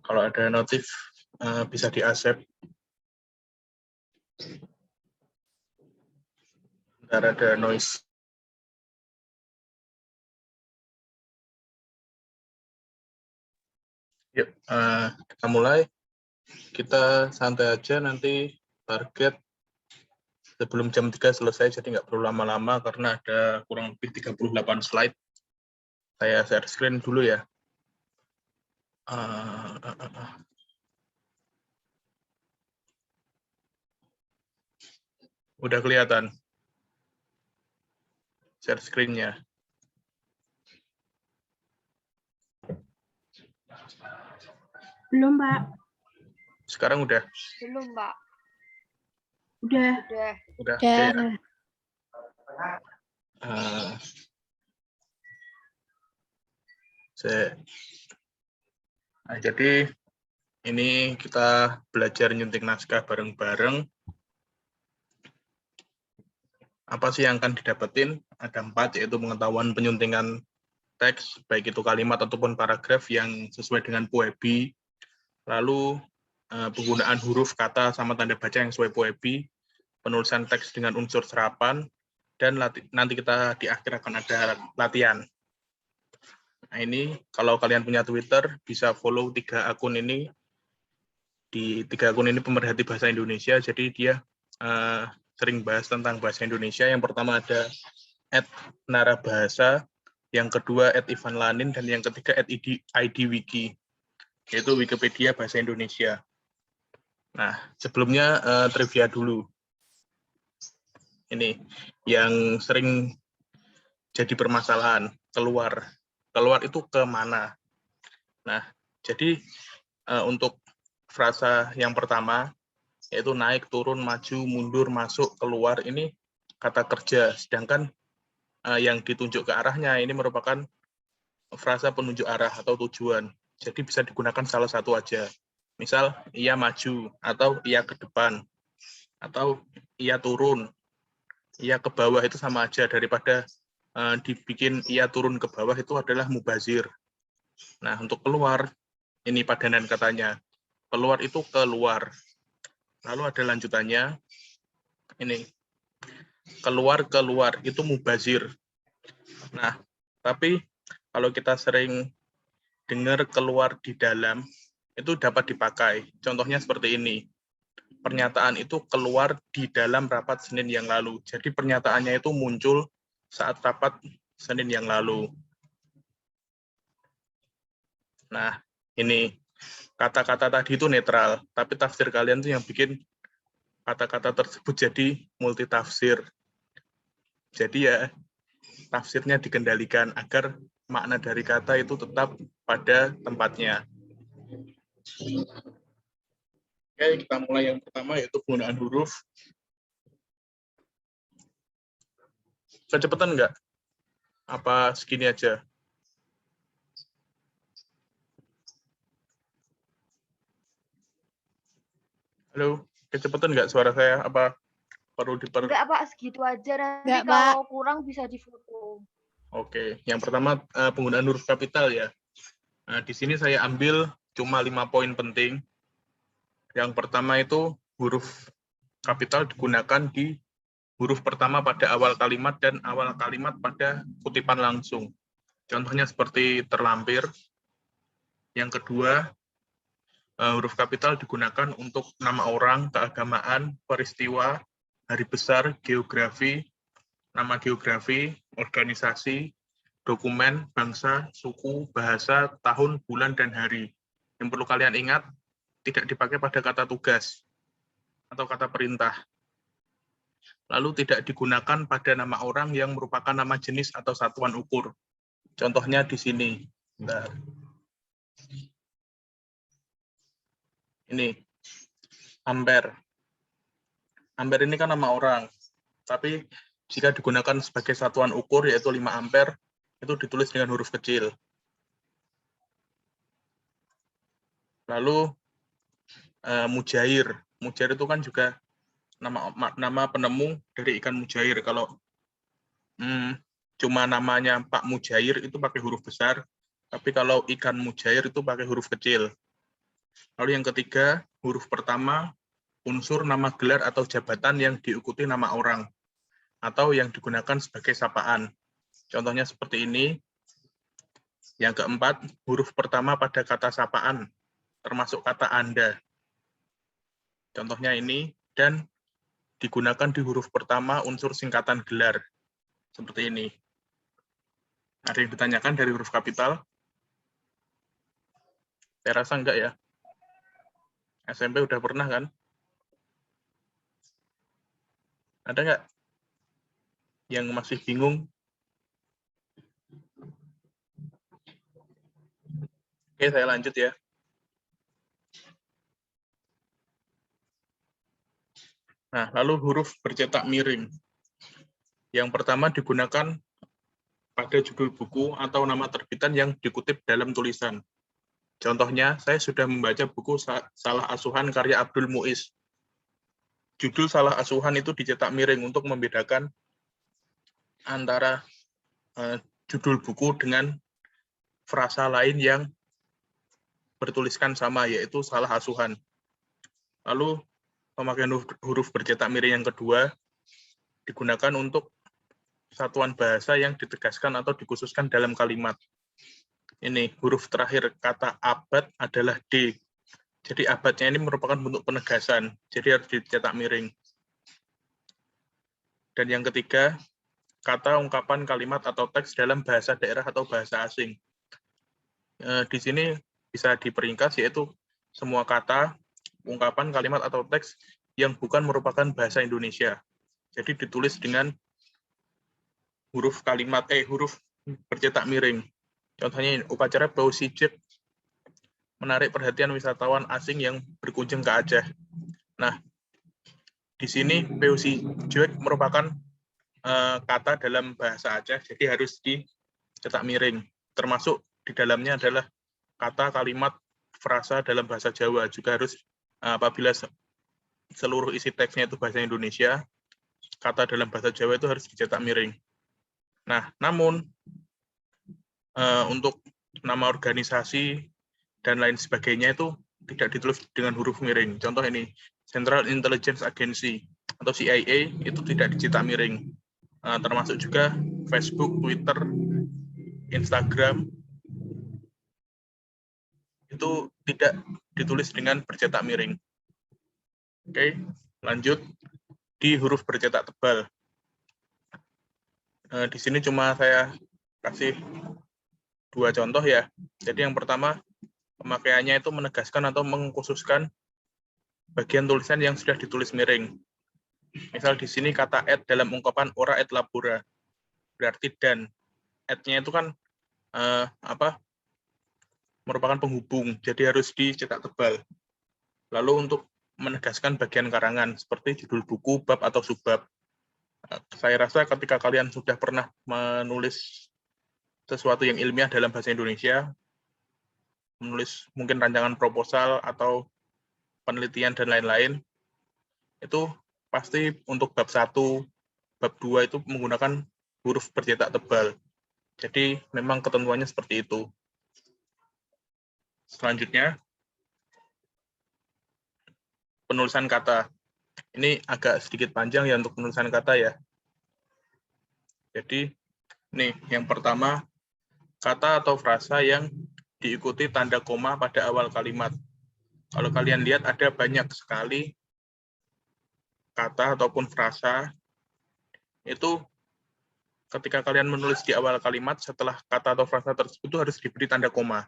Kalau ada notif bisa di-accept. Ntar ada noise. Yuk, kita mulai. Kita santai aja, nanti target sebelum jam 3 selesai, jadi nggak perlu lama-lama karena ada kurang lebih 38 slide. Saya share screen dulu ya. Udah kelihatan share screen-nya. Belum, Pak. Sekarang udah? Belum, Pak. Udah. Udah. Udah. Nah, jadi ini kita belajar nyuntik naskah bareng-bareng. Apa sih yang akan didapetin? Ada 4, yaitu pengetahuan penyuntingan teks, baik itu kalimat ataupun paragraf yang sesuai dengan Poebi. Lalu penggunaan huruf, kata, sama tanda baca yang sesuai Poebi. Penulisan teks dengan unsur serapan. Dan nanti kita di akhir akan ada latihan. Nah ini, kalau kalian punya Twitter, bisa follow 3 akun ini. Di 3 akun ini pemerhati bahasa Indonesia, jadi dia sering bahas tentang bahasa Indonesia. Yang pertama ada @narabahasa, yang kedua @ivanlanin, dan yang ketiga @idwiki, yaitu Wikipedia Bahasa Indonesia. Nah, sebelumnya trivia dulu. Ini yang sering jadi permasalahan, keluar. Keluar itu ke mana? Nah, jadi untuk frasa yang pertama, yaitu naik, turun, maju, mundur, masuk, keluar, ini kata kerja. Sedangkan yang ditunjuk ke arahnya ini merupakan frasa penunjuk arah atau tujuan. Jadi bisa digunakan salah satu aja. Misal, ia maju, atau ia ke depan, atau ia turun, ia ke bawah, itu sama aja. Daripada dibikin ia turun ke bawah, itu adalah mubazir. Nah, untuk keluar, ini padanan katanya. Keluar itu keluar. Lalu ada lanjutannya, ini keluar, itu mubazir. Nah, tapi kalau kita sering dengar keluar di dalam, itu dapat dipakai. Contohnya seperti ini. Pernyataan itu keluar di dalam rapat Senin yang lalu. Jadi pernyataannya itu muncul saat rapat Senin yang lalu. Nah, ini kata-kata tadi itu netral, tapi tafsir kalian tuh yang bikin kata-kata tersebut jadi multitafsir. Jadi ya, tafsirnya dikendalikan agar makna dari kata itu tetap pada tempatnya. Oke, kita mulai yang pertama, yaitu penggunaan huruf. Kecepatan nggak? Apa segini aja? Halo, kecepatan nggak suara saya? Apa perlu Enggak, Pak, segitu aja. Nanti Enggak, kalau kurang bisa difoto. Oke, yang pertama penggunaan huruf kapital ya. Nah, di sini saya ambil cuma 5 poin penting. Yang pertama itu huruf kapital digunakan di huruf pertama pada awal kalimat dan awal kalimat pada kutipan langsung. Contohnya seperti terlampir. Yang kedua, huruf kapital digunakan untuk nama orang, keagamaan, peristiwa, hari besar, geografi, nama geografi, organisasi, dokumen, bangsa, suku, bahasa, tahun, bulan, dan hari. Yang perlu kalian ingat, tidak dipakai pada kata tugas atau kata perintah. Lalu tidak digunakan pada nama orang yang merupakan nama jenis atau satuan ukur. Contohnya di sini. Bentar. Ini, ampere. Ampere ini kan nama orang, tapi jika digunakan sebagai satuan ukur, yaitu 5 ampere, itu ditulis dengan huruf kecil. Lalu, mujair. Mujair itu kan juga nama penemu dari ikan mujair. Kalau cuma namanya Pak Mujair, itu pakai huruf besar. Tapi kalau ikan mujair itu pakai huruf kecil. Lalu yang ketiga, huruf pertama unsur nama gelar atau jabatan yang diikuti nama orang atau yang digunakan sebagai sapaan. Contohnya seperti ini. Yang keempat, huruf pertama pada kata sapaan, termasuk kata Anda. Contohnya ini, dan digunakan di huruf pertama unsur singkatan gelar. Seperti ini. Ada yang ditanyakan dari huruf kapital? Saya rasa enggak ya. SMP udah pernah kan? Ada enggak yang masih bingung? Oke, saya lanjut ya. Nah, lalu huruf bercetak miring. Yang pertama digunakan pada judul buku atau nama terbitan yang dikutip dalam tulisan. Contohnya, saya sudah membaca buku Salah Asuhan karya Abdul Muiz. Judul Salah Asuhan itu dicetak miring untuk membedakan antara judul buku dengan frasa lain yang bertuliskan sama, yaitu Salah Asuhan. Lalu, pemakaian huruf bercetak miring yang kedua digunakan untuk satuan bahasa yang ditegaskan atau dikhususkan dalam kalimat. Ini huruf terakhir kata abad adalah D. Jadi abadnya ini merupakan bentuk penegasan, jadi harus dicetak miring. Dan yang ketiga, kata, ungkapan, kalimat, atau teks dalam bahasa daerah atau bahasa asing. Di sini bisa diperingkas, yaitu semua kata, ungkapan, kalimat, atau teks yang bukan merupakan bahasa Indonesia. Jadi ditulis dengan huruf huruf bercetak miring. Contohnya upacara Bau Sijek menarik perhatian wisatawan asing yang berkunjung ke Aceh. Nah, di sini Bau Sijek merupakan kata dalam bahasa Aceh, jadi harus dicetak miring. Termasuk di dalamnya adalah kata, kalimat, frasa dalam bahasa Jawa juga harus apabila seluruh isi teksnya itu bahasa Indonesia, kata dalam bahasa Jawa itu harus dicetak miring. Nah, namun untuk nama organisasi dan lain sebagainya itu tidak ditulis dengan huruf miring. Contoh ini, Central Intelligence Agency atau CIA itu tidak dicetak miring. Termasuk juga Facebook, Twitter, Instagram itu tidak ditulis dengan bercetak miring. Oke, lanjut di huruf bercetak tebal. Di sini cuma saya kasih 2 contoh ya. Jadi yang pertama, pemakaiannya itu menegaskan atau mengkhususkan bagian tulisan yang sudah ditulis miring. Misal di sini kata et dalam ungkapan ora et labora, berarti dan. Et-nya itu kan merupakan penghubung, jadi harus dicetak tebal. Lalu untuk menegaskan bagian karangan, seperti judul buku, bab, atau subbab. Saya rasa ketika kalian sudah pernah menulis sesuatu yang ilmiah dalam bahasa Indonesia, menulis mungkin rancangan proposal atau penelitian dan lain-lain, itu pasti untuk bab 1, bab 2 itu menggunakan huruf bercetak tebal. Jadi memang ketentuannya seperti itu. Selanjutnya, penulisan kata. Ini agak sedikit panjang ya untuk penulisan kata ya. Jadi, nih yang pertama, kata atau frasa yang diikuti tanda koma pada awal kalimat. Kalau kalian lihat ada banyak sekali kata ataupun frasa, itu ketika kalian menulis di awal kalimat, setelah kata atau frasa tersebut itu harus diberi tanda koma.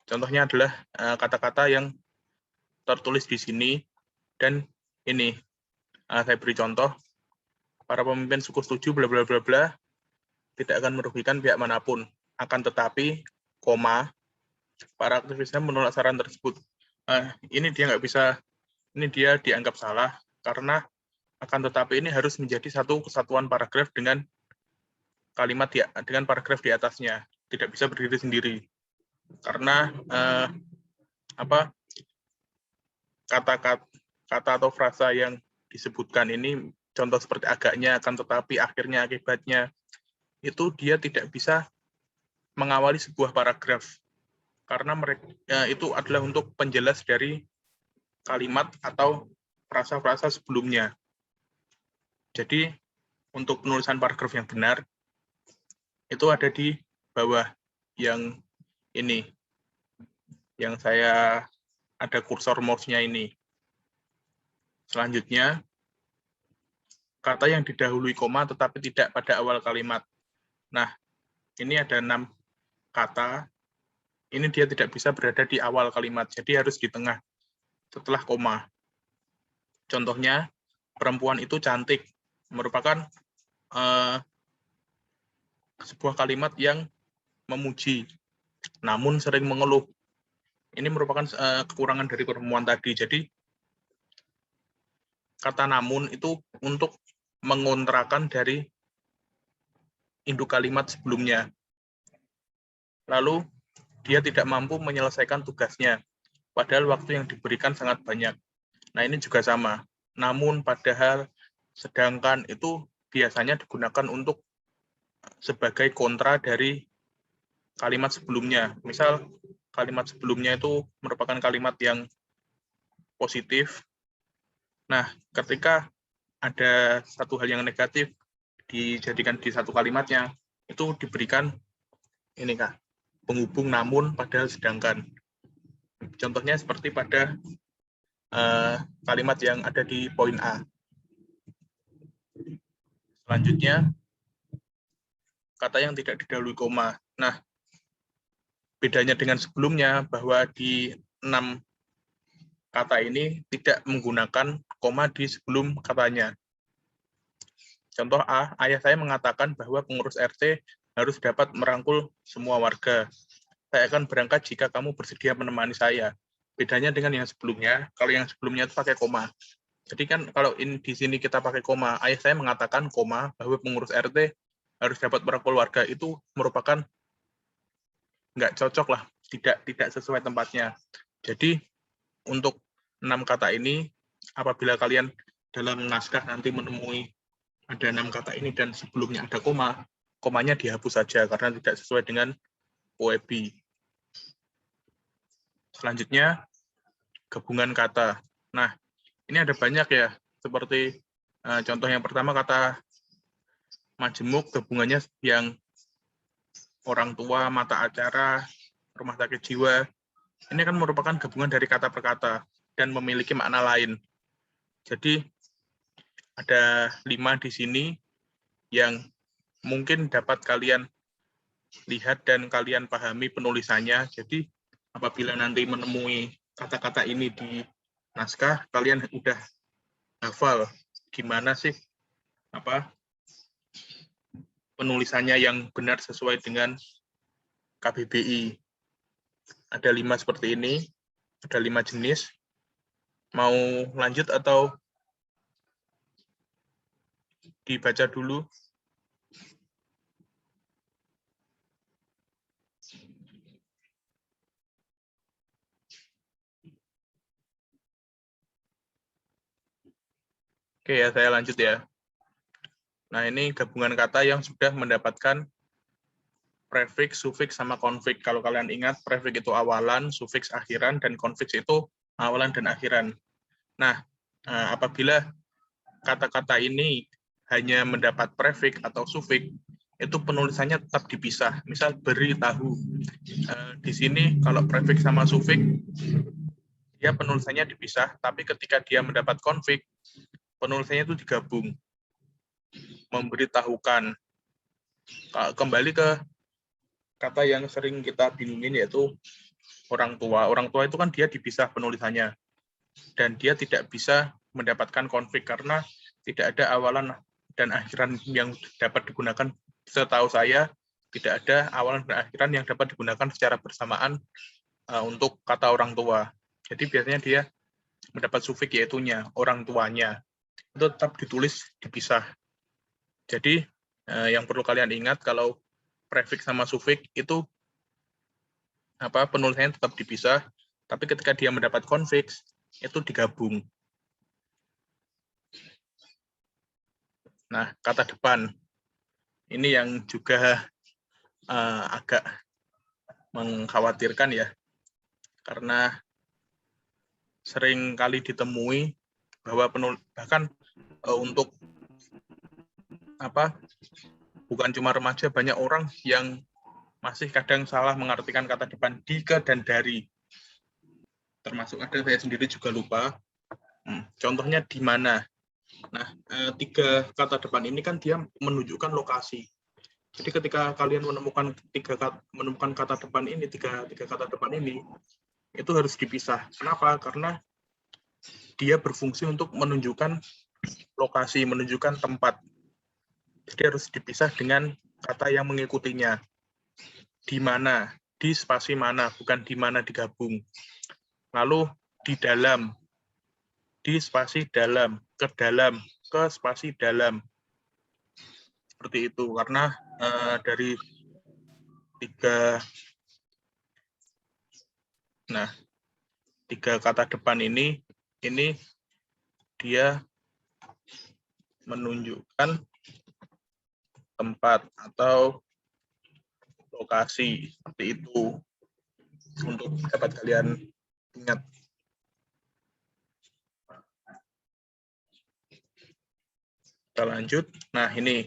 Contohnya adalah kata-kata yang tertulis di sini, dan ini, saya beri contoh, para pemimpin suku setuju bla bla bla bla tidak akan merugikan pihak manapun. Akan tetapi, koma, para aktivisnya menolak saran tersebut. Ini dia nggak bisa, ini dia dianggap salah karena akan tetapi ini harus menjadi satu kesatuan paragraf dengan kalimat dengan paragraf di atasnya, tidak bisa berdiri sendiri. Karena kata atau frasa yang disebutkan ini, contoh seperti agaknya, akan tetapi, akhirnya, akibatnya, itu dia tidak bisa mengawali sebuah paragraf karena mereka itu adalah untuk penjelas dari kalimat atau frasa-frasa sebelumnya. Jadi untuk penulisan paragraf yang benar itu ada di bawah yang ini, yang saya ada kursor mouse-nya ini. Selanjutnya, kata yang didahului koma tetapi tidak pada awal kalimat. Nah, ini ada 6 kata. Ini dia tidak bisa berada di awal kalimat, jadi harus di tengah setelah koma. Contohnya, perempuan itu cantik, merupakan sebuah kalimat yang memuji, namun sering mengeluh. Ini merupakan kekurangan dari perempuan tadi. Jadi, kata namun itu untuk mengontrakan dari induk kalimat sebelumnya. Lalu, dia tidak mampu menyelesaikan tugasnya, padahal waktu yang diberikan sangat banyak. Nah, ini juga sama. Namun, padahal, sedangkan itu biasanya digunakan untuk sebagai kontra dari kalimat sebelumnya. Misal, kalimat sebelumnya itu merupakan kalimat yang positif. Nah, ketika ada satu hal yang negatif dijadikan di satu kalimatnya, itu diberikan ini Kak, penghubung namun padahal sedangkan. Contohnya seperti pada kalimat yang ada di poin A. Selanjutnya, kata yang tidak didahului koma. Nah, bedanya dengan sebelumnya bahwa di 6 kata ini tidak menggunakan koma di sebelum katanya. Contoh A, ayah saya mengatakan bahwa pengurus RT harus dapat merangkul semua warga. Saya akan berangkat jika kamu bersedia menemani saya. Bedanya dengan yang sebelumnya, kalau yang sebelumnya itu pakai koma. Jadi kan kalau di sini kita pakai koma, ayah saya mengatakan koma bahwa pengurus RT harus dapat merangkul warga, itu merupakan nggak cocok lah, tidak sesuai tempatnya. Jadi untuk 6 kata ini, apabila kalian dalam naskah nanti menemui ada 6 kata ini dan sebelumnya ada koma, komanya dihapus saja karena tidak sesuai dengan OEB. Selanjutnya, gabungan kata. Nah, ini ada banyak ya, seperti contoh yang pertama kata majemuk, gabungannya yang orang tua, mata acara, rumah sakit jiwa. Ini kan merupakan gabungan dari kata per kata dan memiliki makna lain. Jadi, ada 5 di sini yang mungkin dapat kalian lihat dan kalian pahami penulisannya. Jadi, apabila nanti menemui kata-kata ini di naskah, kalian udah hafal gimana sih penulisannya yang benar sesuai dengan KBBI. Ada 5 seperti ini, ada 5 jenis. Mau lanjut atau dibaca dulu? Oke ya, saya lanjut ya. Nah, ini gabungan kata yang sudah mendapatkan prefiks, sufiks, sama konfiks. Kalau kalian ingat, prefiks itu awalan, sufiks akhiran, dan konfiks itu awalan dan akhiran. Nah, apabila kata-kata ini hanya mendapat prefiks atau sufiks, itu penulisannya tetap dipisah. Misal beri tahu. Di sini kalau prefiks sama sufiks, dia penulisannya dipisah, tapi ketika dia mendapat konfiks, penulisannya itu digabung. Memberitahukan. Kembali ke kata yang sering kita bingungin, yaitu orang tua. Orang tua itu kan dia dipisah penulisannya. Dan dia tidak bisa mendapatkan konflik karena tidak ada awalan dan akhiran yang dapat digunakan. Setahu saya, tidak ada awalan dan akhiran yang dapat digunakan secara bersamaan untuk kata orang tua. Jadi biasanya dia mendapat sufiks yaitunya, orang tuanya. Itu tetap ditulis dipisah. Jadi yang perlu kalian ingat, kalau prefiks sama sufiks itu penulisannya tetap dipisah, tapi ketika dia mendapat konfiks itu digabung. Nah, kata depan ini yang juga agak mengkhawatirkan ya, karena sering kali ditemui bahwa bahkan untuk bukan cuma remaja, banyak orang yang masih kadang salah mengartikan kata depan di, ke, dan dari. Termasuk ada saya sendiri juga lupa. Contohnya di mana. Nah, 3 kata depan ini kan dia menunjukkan lokasi. Jadi ketika kalian menemukan kata depan ini, tiga kata depan ini, itu harus dipisah. Kenapa? Karena dia berfungsi untuk menunjukkan lokasi, menunjukkan tempat. Jadi harus dipisah dengan kata yang mengikutinya. Di mana, di spasi mana, bukan di mana digabung. Lalu di dalam, di spasi dalam, ke spasi dalam. Seperti itu, karena dari 3 kata depan ini dia menunjukkan tempat atau lokasi, seperti itu, untuk dapat kalian ingat. Kita lanjut. Nah, ini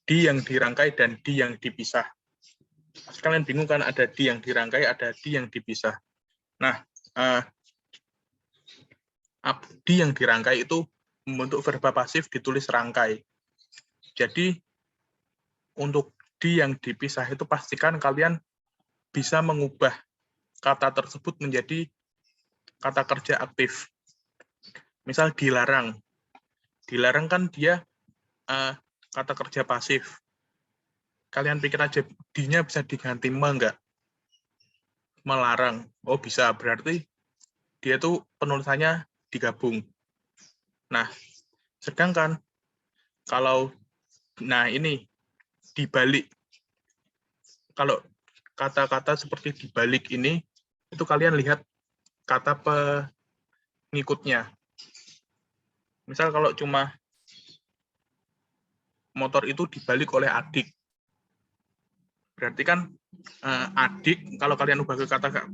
di yang dirangkai dan di yang dipisah. Kalian bingung kan, ada di yang dirangkai, ada di yang dipisah. Nah, di yang dirangkai itu membentuk verba pasif ditulis rangkai. Jadi untuk di yang dipisah itu pastikan kalian bisa mengubah kata tersebut menjadi kata kerja aktif. Misal dilarang. Dilarang kan dia kata kerja pasif. Kalian pikir aja, di-nya bisa diganti enggak? Melarang. Oh, bisa. Berarti dia tuh penulisannya digabung. Nah, sedangkan kalau ini dibalik. Kalau kata-kata seperti dibalik ini, itu kalian lihat kata pengikutnya. Misal kalau cuma motor itu dibalik oleh adik. Berarti kan adik, kalau kalian ubah ke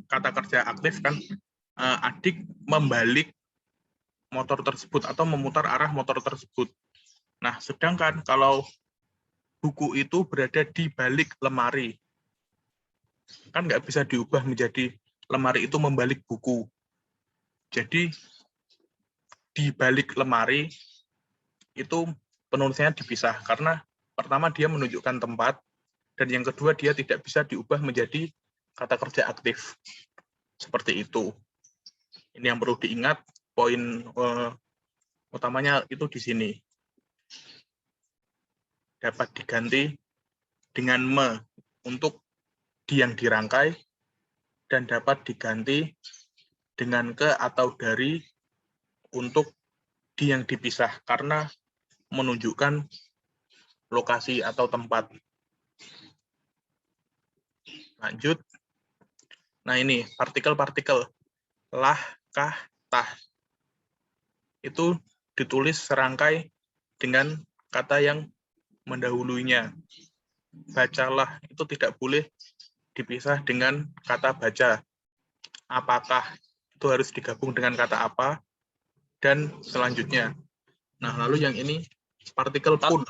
kata kerja aktif kan, adik membalik motor tersebut atau memutar arah motor tersebut. Nah, sedangkan kalau buku itu berada di balik lemari, kan nggak bisa diubah menjadi lemari itu membalik buku. Jadi di balik lemari itu penulisannya dipisah, karena pertama dia menunjukkan tempat, dan yang kedua dia tidak bisa diubah menjadi kata kerja aktif. Seperti itu. Ini yang perlu diingat, poin utamanya itu di sini. Dapat diganti dengan me untuk di yang dirangkai, dan dapat diganti dengan ke atau dari untuk di yang dipisah, karena menunjukkan lokasi atau tempat. Lanjut. Nah, ini partikel-partikel. Lah, kah, tah. Itu ditulis serangkai dengan kata yang mendahulunya. Bacalah itu tidak boleh dipisah dengan kata baca. Apakah itu harus digabung dengan kata apa, dan selanjutnya. Nah, lalu yang ini partikel pun.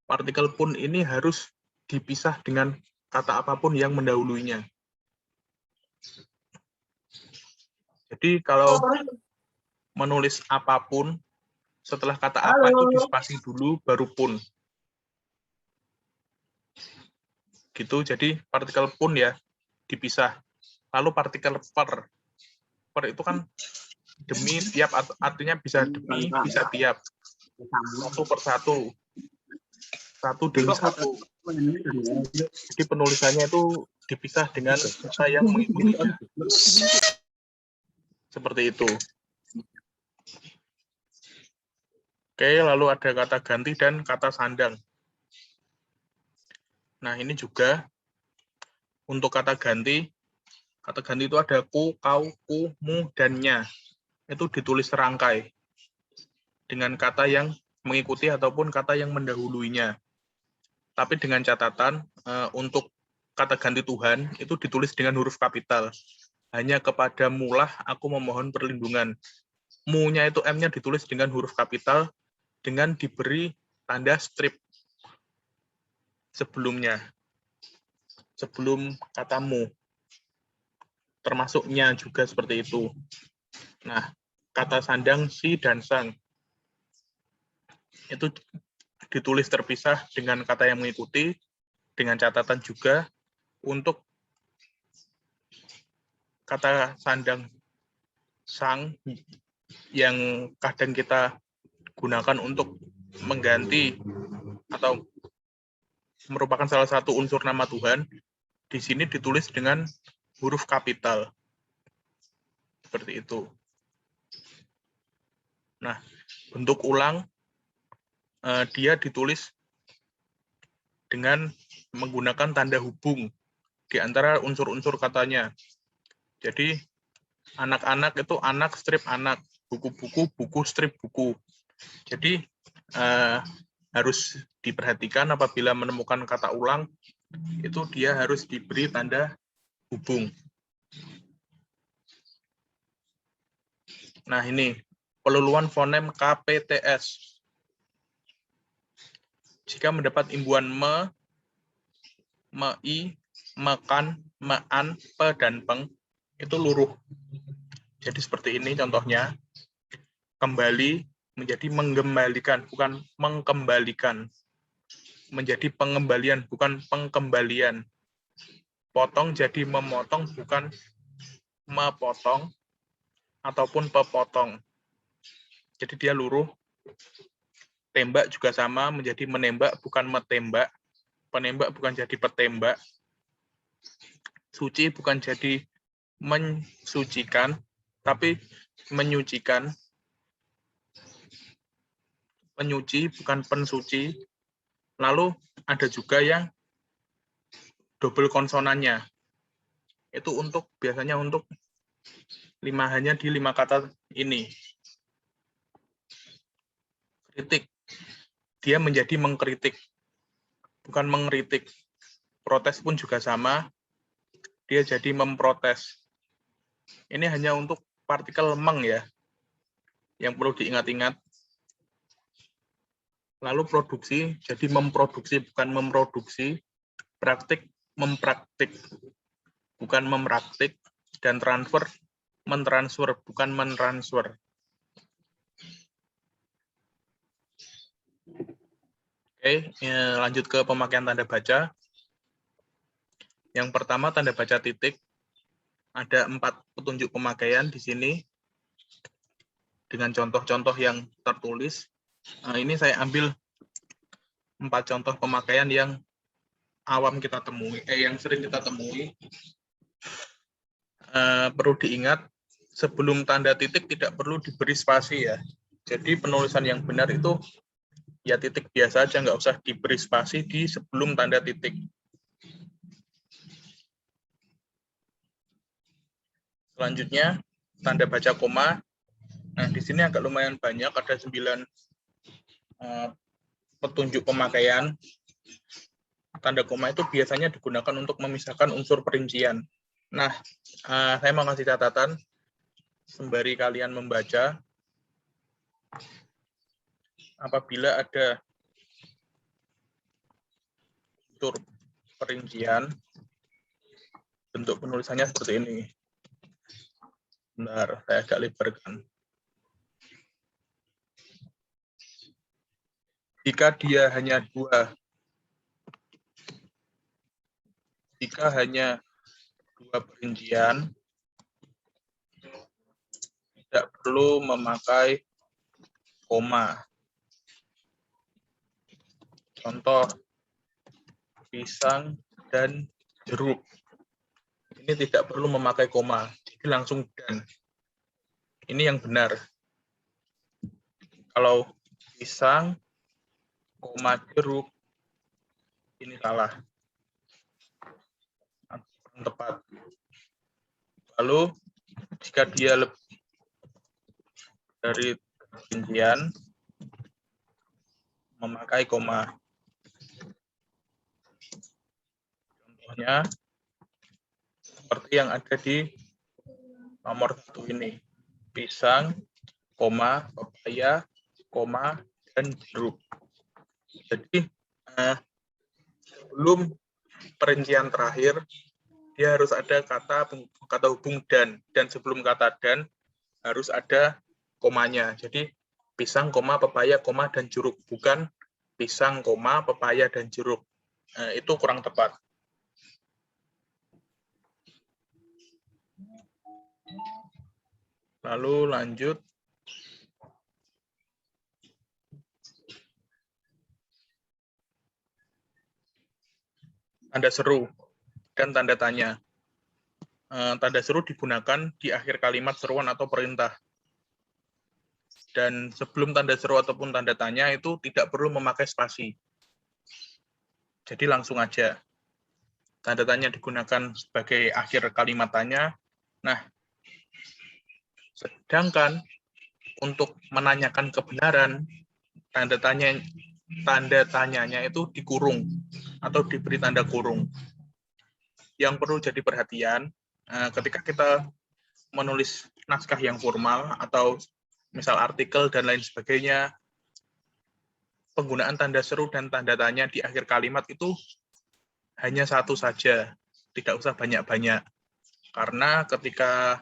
Partikel pun ini harus dipisah dengan kata apapun yang mendahulunya. Jadi kalau menulis apapun, setelah kata apa itu dispasi dulu, baru pun. Gitu, jadi partikel pun ya dipisah. Lalu partikel per. Per itu kan demi, tiap, artinya bisa demi, bisa tiap. Satu per satu. Satu demi satu. Jadi penulisannya itu dipisah dengan kata yang mengikutinya. Seperti itu. Oke, lalu ada kata ganti dan kata sandang. Nah, ini juga untuk kata ganti itu ada ku, kau, ku, mu, dan nya. Itu ditulis serangkai dengan kata yang mengikuti ataupun kata yang mendahuluinya. Tapi dengan catatan, untuk kata ganti Tuhan itu ditulis dengan huruf kapital. Hanya kepadamu lah aku memohon perlindungan. Mu-nya itu M-nya ditulis dengan huruf kapital dengan diberi tanda strip sebelumnya. Sebelum katamu. Termasuknya juga seperti itu. Nah, kata sandang, si, dan sang. Itu ditulis terpisah dengan kata yang mengikuti, dengan catatan juga untuk kata sandang, sang, yang kadang kita gunakan untuk mengganti atau merupakan salah satu unsur nama Tuhan, di sini ditulis dengan huruf kapital. Seperti itu. Nah, bentuk ulang, dia ditulis dengan menggunakan tanda hubung di antara unsur-unsur katanya. Jadi, anak-anak itu anak strip anak, buku-buku, buku strip buku. Jadi, harus diperhatikan apabila menemukan kata ulang, itu dia harus diberi tanda hubung. Nah, ini peluluan fonem KPTS. Jika mendapat imbuhan me, mei, mekan, mean, pe, dan peng, itu luruh. Jadi seperti ini contohnya. Kembali menjadi menggembalikan, bukan mengkembalikan. Menjadi pengembalian, bukan pengkembalian. Potong jadi memotong, bukan mepotong, ataupun pepotong. Jadi dia luruh. Tembak juga sama, menjadi menembak, bukan metembak. Penembak bukan jadi petembak. Suci bukan jadi mensucikan, tapi menyucikan. Penyuci bukan pensuci. Lalu ada juga yang double konsonannya. Itu untuk biasanya untuk hanya di 5 kata ini. Kritik. Dia menjadi mengkritik, bukan mengkritik. Protes pun juga sama. Dia jadi memprotes. Ini hanya untuk partikel meng ya, yang perlu diingat-ingat. Lalu produksi, jadi memproduksi, bukan memproduksi. Praktik, mempraktik, bukan mempraktik. Dan transfer, mentransfer, bukan mentransfer. Oke, lanjut ke pemakaian tanda baca. Yang pertama, tanda baca titik. Ada 4 petunjuk pemakaian di sini dengan contoh-contoh yang tertulis. Ini saya ambil 4 contoh pemakaian yang awam kita temui, yang sering kita temui. Perlu diingat, sebelum tanda titik tidak perlu diberi spasi ya. Jadi penulisan yang benar itu ya titik biasa aja, nggak usah diberi spasi di sebelum tanda titik. Selanjutnya, tanda baca koma. Nah, di sini agak lumayan banyak, ada 9 petunjuk pemakaian. Tanda koma itu biasanya digunakan untuk memisahkan unsur perincian. Nah, saya mau kasih catatan, sembari kalian membaca, apabila ada unsur perincian, bentuk penulisannya seperti ini. Bentar, saya agak lebarkan. Jika dia hanya 2, jika hanya 2 perincian, tidak perlu memakai koma. Contoh, pisang dan jeruk. Ini tidak perlu memakai koma, jadi langsung dan. Ini yang benar. Kalau pisang, koma jeruk, ini salah. Kurang tepat. Lalu, jika dia lebih dari perincian, memakai koma. Contohnya seperti yang ada di nomor 1 ini. Pisang, koma, pepaya, koma, dan jeruk. Jadi sebelum perincian terakhir, dia harus ada kata hubung dan sebelum kata dan harus ada komanya. Jadi pisang, koma, pepaya, koma, dan jeruk, bukan pisang, koma, pepaya, dan jeruk. Itu kurang tepat. Lalu lanjut. Tanda seru dan tanda tanya. Tanda seru digunakan di akhir kalimat seruan atau perintah. Dan sebelum tanda seru ataupun tanda tanya itu tidak perlu memakai spasi. Jadi langsung aja. Tanda tanya digunakan sebagai akhir kalimat tanya. Nah, sedangkan untuk menanyakan kebenaran, tanda tanyanya itu dikurung atau diberi tanda kurung. Yang perlu jadi perhatian, ketika kita menulis naskah yang formal atau misal artikel dan lain sebagainya, penggunaan tanda seru dan tanda tanya di akhir kalimat itu hanya satu saja, tidak usah banyak-banyak. Karena ketika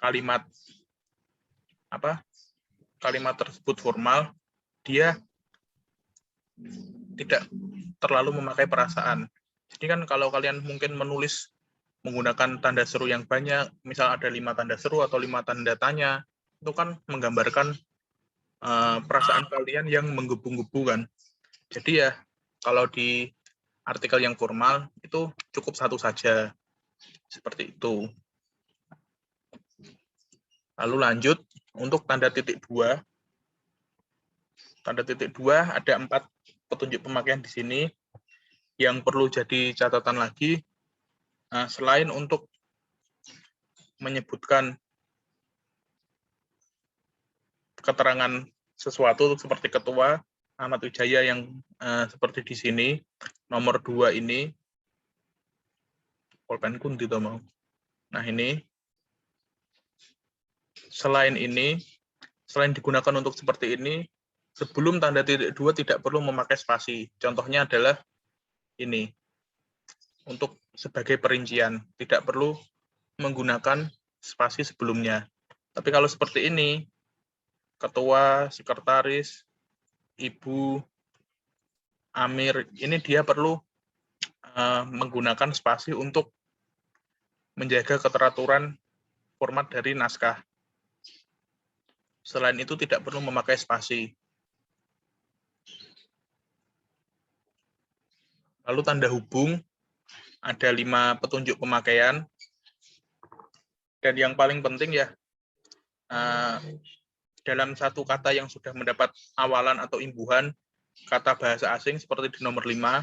kalimat tersebut formal, dia tidak terlalu memakai perasaan. Jadi kan kalau kalian mungkin menulis menggunakan tanda seru yang banyak, misal ada 5 tanda seru atau 5 tanda tanya, itu kan menggambarkan perasaan kalian yang menggebu-gebu kan. Jadi ya, kalau di artikel yang formal, itu cukup satu saja. Seperti itu. Lalu lanjut, untuk tanda titik 2. Tanda titik 2 ada 4 petunjuk pemakaian di sini. Yang perlu jadi catatan lagi, selain untuk menyebutkan keterangan sesuatu seperti ketua, Ahmad Wijaya yang seperti di sini, nomor 2 ini, pulpenku gitu mau. Nah ini, selain digunakan untuk seperti ini, sebelum tanda titik 2 tidak perlu memakai spasi. Contohnya adalah ini, untuk sebagai perincian, tidak perlu menggunakan spasi sebelumnya. Tapi kalau seperti ini, ketua, sekretaris, ibu, Amir, ini dia perlu menggunakan spasi untuk menjaga keteraturan format dari naskah. Selain itu tidak perlu memakai spasi. Lalu tanda hubung, ada 5 petunjuk pemakaian. Dan yang paling penting ya, dalam satu kata yang sudah mendapat awalan atau imbuhan, kata bahasa asing seperti di nomor 5,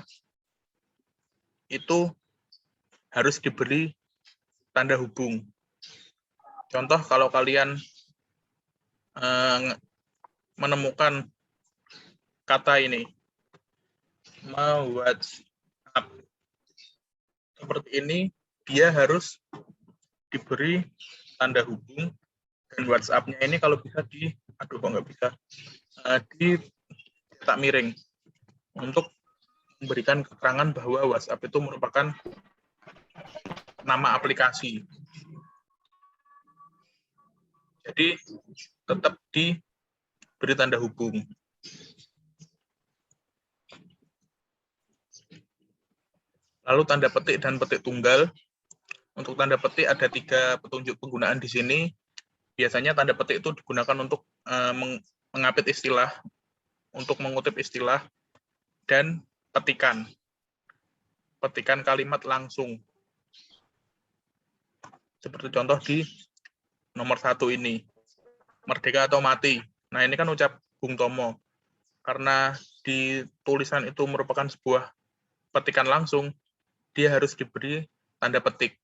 itu harus diberi tanda hubung. Contoh kalau kalian menemukan kata ini, mau WhatsApp, seperti ini, dia harus diberi tanda hubung, dan WhatsApp-nya ini kalau bisa dicetak miring untuk memberikan keterangan bahwa WhatsApp itu merupakan nama aplikasi. Jadi tetap diberi tanda hubung. Lalu tanda petik dan petik tunggal. Untuk tanda petik ada 3 petunjuk penggunaan di sini. Biasanya tanda petik itu digunakan untuk mengapit istilah, untuk mengutip istilah, dan petikan. Petikan kalimat langsung. Seperti contoh di nomor 1 ini. Merdeka atau mati. Nah ini kan ucap Bung Tomo. Karena di tulisan itu merupakan sebuah petikan langsung, dia harus diberi tanda petik.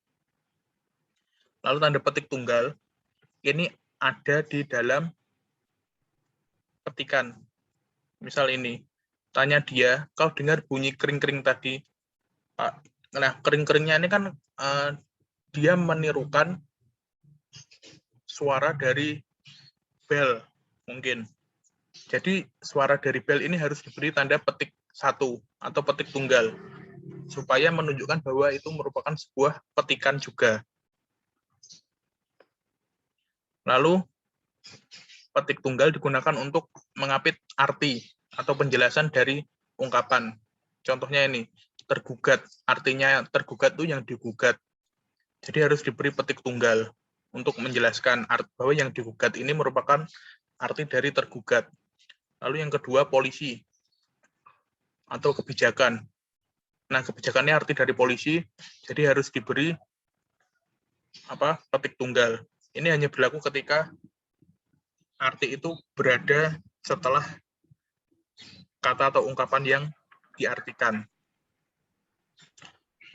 Lalu tanda petik tunggal, ini ada di dalam petikan. Misal ini, tanya dia, kau dengar bunyi kering-kering tadi? Pak, Nah, kering-keringnya ini kan dia menirukan suara dari bel mungkin. Jadi suara dari bel ini harus diberi tanda petik 1 atau petik tunggal supaya menunjukkan bahwa itu merupakan sebuah petikan juga. Lalu petik tunggal digunakan untuk mengapit arti atau penjelasan dari ungkapan. Contohnya ini, tergugat. Artinya tergugat itu yang digugat. Jadi harus diberi petik tunggal untuk menjelaskan bahwa yang digugat ini merupakan arti dari tergugat. Lalu yang kedua, polisi atau kebijakan. Nah, kebijakannya arti dari polisi, jadi harus diberi petik tunggal. Ini hanya berlaku ketika arti itu berada setelah kata atau ungkapan yang diartikan.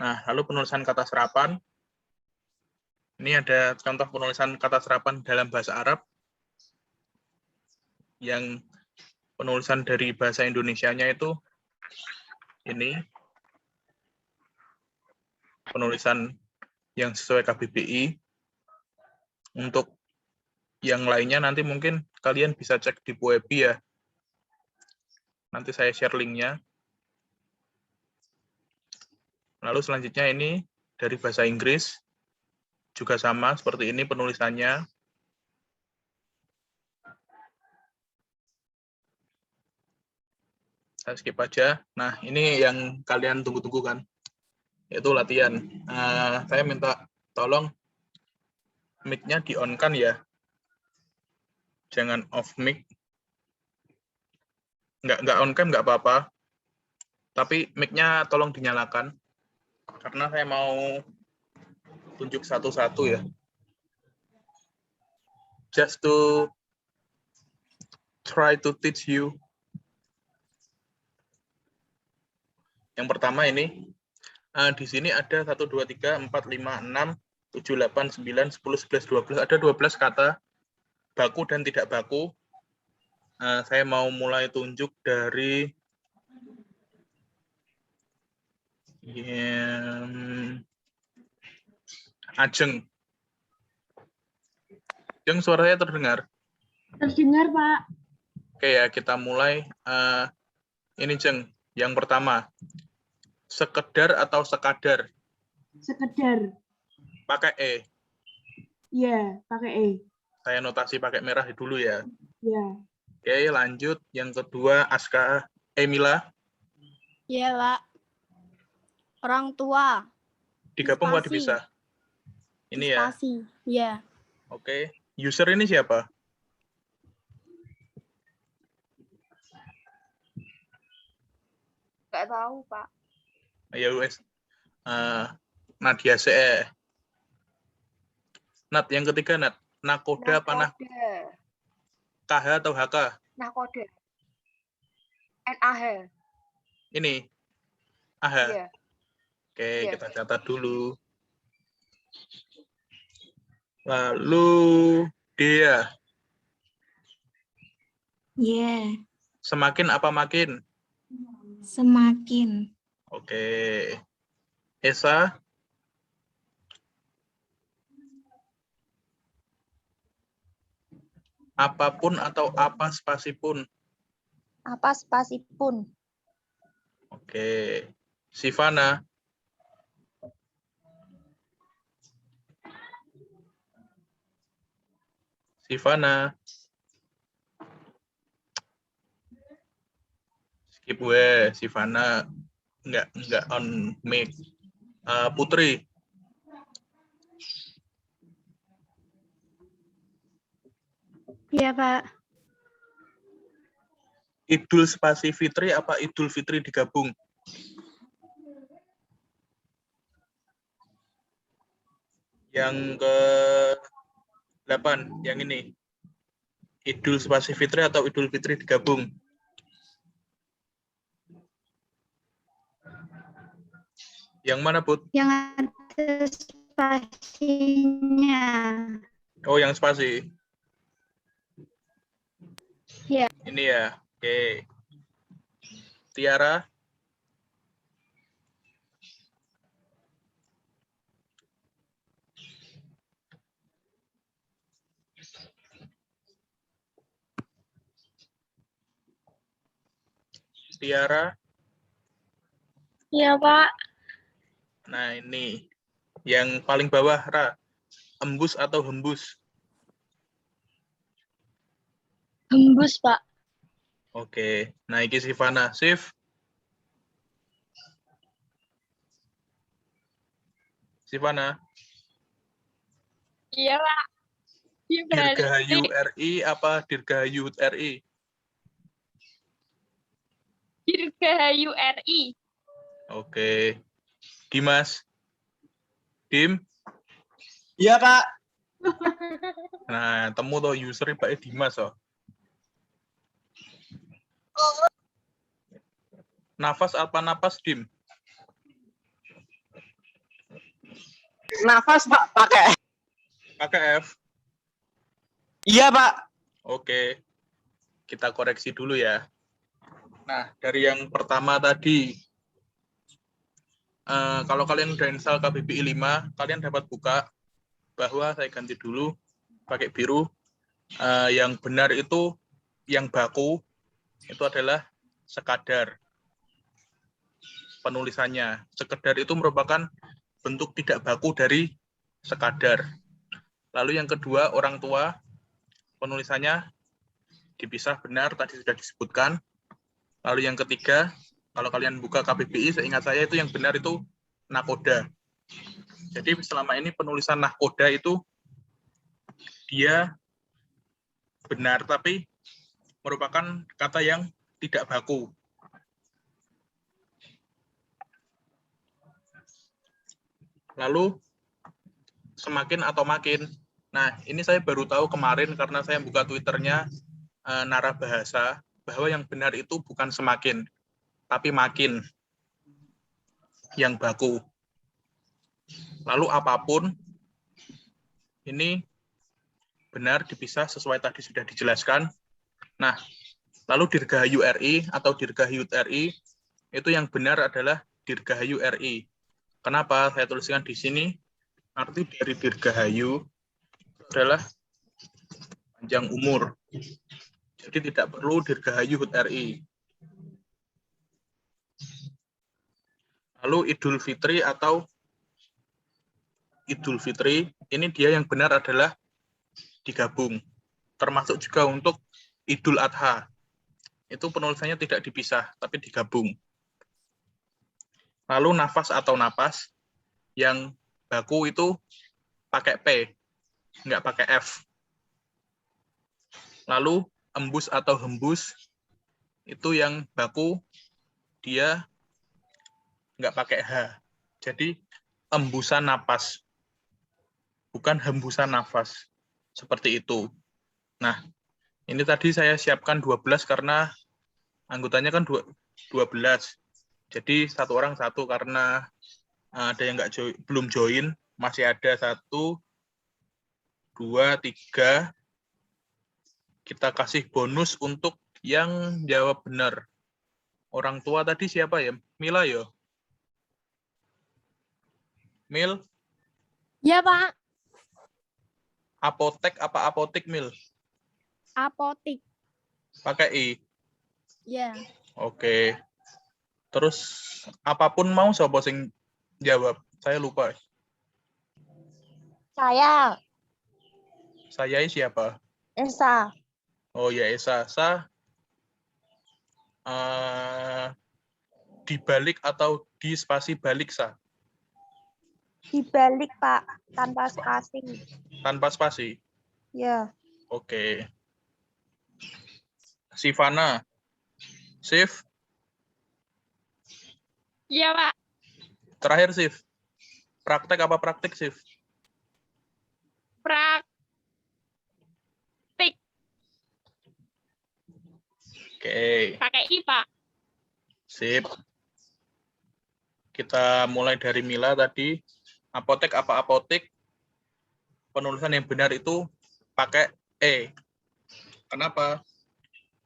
Nah, lalu penulisan kata serapan. Ini ada contoh penulisan kata serapan dalam bahasa Arab yang penulisan dari bahasa Indonesianya itu ini penulisan yang sesuai KBBI. Untuk yang lainnya nanti mungkin kalian bisa cek di Puebi ya. Nanti saya share linknya. Lalu selanjutnya ini dari bahasa Inggris. Juga sama seperti ini penulisannya. Saya skip aja. Nah, ini yang kalian tunggu-tunggu kan, yaitu latihan. Saya minta tolong mic-nya di-on-kan ya. Jangan off mic. Nggak on-cam nggak apa-apa. Tapi mic-nya tolong dinyalakan. Karena saya mau tunjuk satu-satu ya. Just to try to teach you. Yang pertama ini, di sini ada 1, 2, 3, 4, 5, 6, 7, 8, 9, 10, 11, 12. Ada 12 kata baku dan tidak baku. Saya mau mulai tunjuk dari Ajeng. Ajeng, suaranya terdengar? Terdengar, Pak. Oke ya, kita mulai. Ini Jeng, yang pertama. Sekedar atau sekadar? Sekedar. Pakai E. Iya, pakai E. Saya notasi pakai merah dulu ya. Iya. Oke, lanjut. Yang kedua, Aska. Emila. Iya, Pak. Orang tua. Digabung apa dipisah? Ini ya. Spasi. Iya. Oke. User ini siapa? Nggak tahu, Pak. Ya wes. Nadia CE. Nat, yang ketiga Nat. Nakoda apa nah? KH atau HK? Nakoda. NAH. Ini. AH. Iya. Oke, Iya. kita catat dulu. Lalu dia. Iya. Semakin apa makin? Semakin. Oke. Esa. Apapun atau apa spasi pun? Apa spasi pun? Oke. Sivana. Sivana. Skip gue, Sivana nggak on mic. Putri. Iya, Pak. Idul spasi Fitri apa Idul Fitri digabung? Yang ke-8, yang ini. Idul spasi Fitri atau Idul Fitri digabung? Yang mana, Put? Yang ada spasinya. Oh, yang spasi. Iya. Ini ya. Oke. Tiara. Tiara. Iya, Pak. Nah, ini yang paling bawah, Ra. Embus atau hembus? Hembus, Pak. Oke. Nah, ini Sivana. Sif. Sivana. Iya, Pak. Dirgahayu RI apa Dirgahayu RI? Dirgahayu RI. Oke. Dimas. Dim. Iya, Pak. Nah, temu tuh user Pak Dimas oh. Nafas apa napas, Dim? Nafas, Pak, pakai. Pakai F. Iya, Pak. Oke. Kita koreksi dulu ya. Nah, dari yang pertama tadi, kalau kalian udah install KBBI 5, kalian dapat buka bahwa saya ganti dulu pakai biru. Yang benar itu, yang baku, itu adalah sekadar. Penulisannya. Sekedar itu merupakan bentuk tidak baku dari sekadar. Lalu yang kedua, orang tua, penulisannya dipisah benar, tadi sudah disebutkan. Lalu yang ketiga, kalau kalian buka KBBI, seingat saya itu yang benar itu nakoda. Jadi selama ini penulisan nakoda itu dia benar, tapi merupakan kata yang tidak baku. Lalu semakin atau makin. Nah, ini saya baru tahu kemarin karena saya buka Twitternya Narabahasa, bahwa yang benar itu bukan semakin, tapi makin yang baku. Lalu apapun, ini benar dipisah sesuai tadi sudah dijelaskan. Nah, lalu Dirgahayu RI atau Dirgahayu RI, itu yang benar adalah Dirgahayu RI. Kenapa saya tuliskan di sini? Arti dari Dirgahayu adalah panjang umur. Jadi tidak perlu Dirgahayu RI. Lalu Idul Fitri atau Idul Fitri, ini dia yang benar adalah digabung. Termasuk juga untuk Idul Adha. Itu penulisannya tidak dipisah, tapi digabung. Lalu nafas atau napas, yang baku itu pakai P, nggak pakai F. Lalu embus atau hembus, itu yang baku, dia nggak pakai H. Jadi embusan napas, bukan hembusan nafas. Seperti itu. Nah, ini tadi saya siapkan 12 karena anggotanya kan 12. Jadi satu orang satu karena ada yang belum join, masih ada 1, 2, 3. Kita kasih bonus untuk yang jawab benar. Orang tua tadi siapa ya? Mila ya? Mil? Iya, Pak. Apotek apa apotik, Mil? Apotik. Pakai I? Iya. Oke. Terus apapun mau siapa sing jawab? Saya lupa. Saya. Saya siapa? Esa. Oh ya, Esa. Dibalik atau di spasi balik, Sa? Dibalik, Pak. Tanpa spasi. Tanpa spasi? Ya. Oke. Sivana. Sif? Iya, Pak. Terakhir, Sif. Praktek apa praktik, Sif? Praktik. Oke. Pakai I, Pak. Sip. Kita mulai dari Mila tadi. Apotek apa apotik? Penulisan yang benar itu pakai E. Kenapa?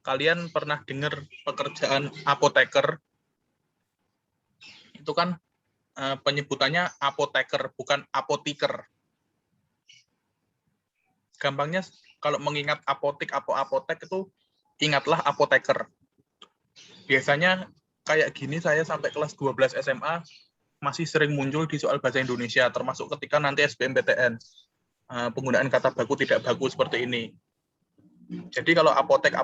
Kalian pernah dengar pekerjaan apoteker? Itu kan penyebutannya apoteker, bukan apotiker. Gampangnya kalau mengingat apotik atau apotek itu ingatlah apoteker. biasanya kayak gini saya sampai kelas 12 SMA masih sering muncul di soal bahasa Indonesia, termasuk ketika nanti SBMPTN. Penggunaan kata baku tidak baku seperti ini. Jadi kalau apotek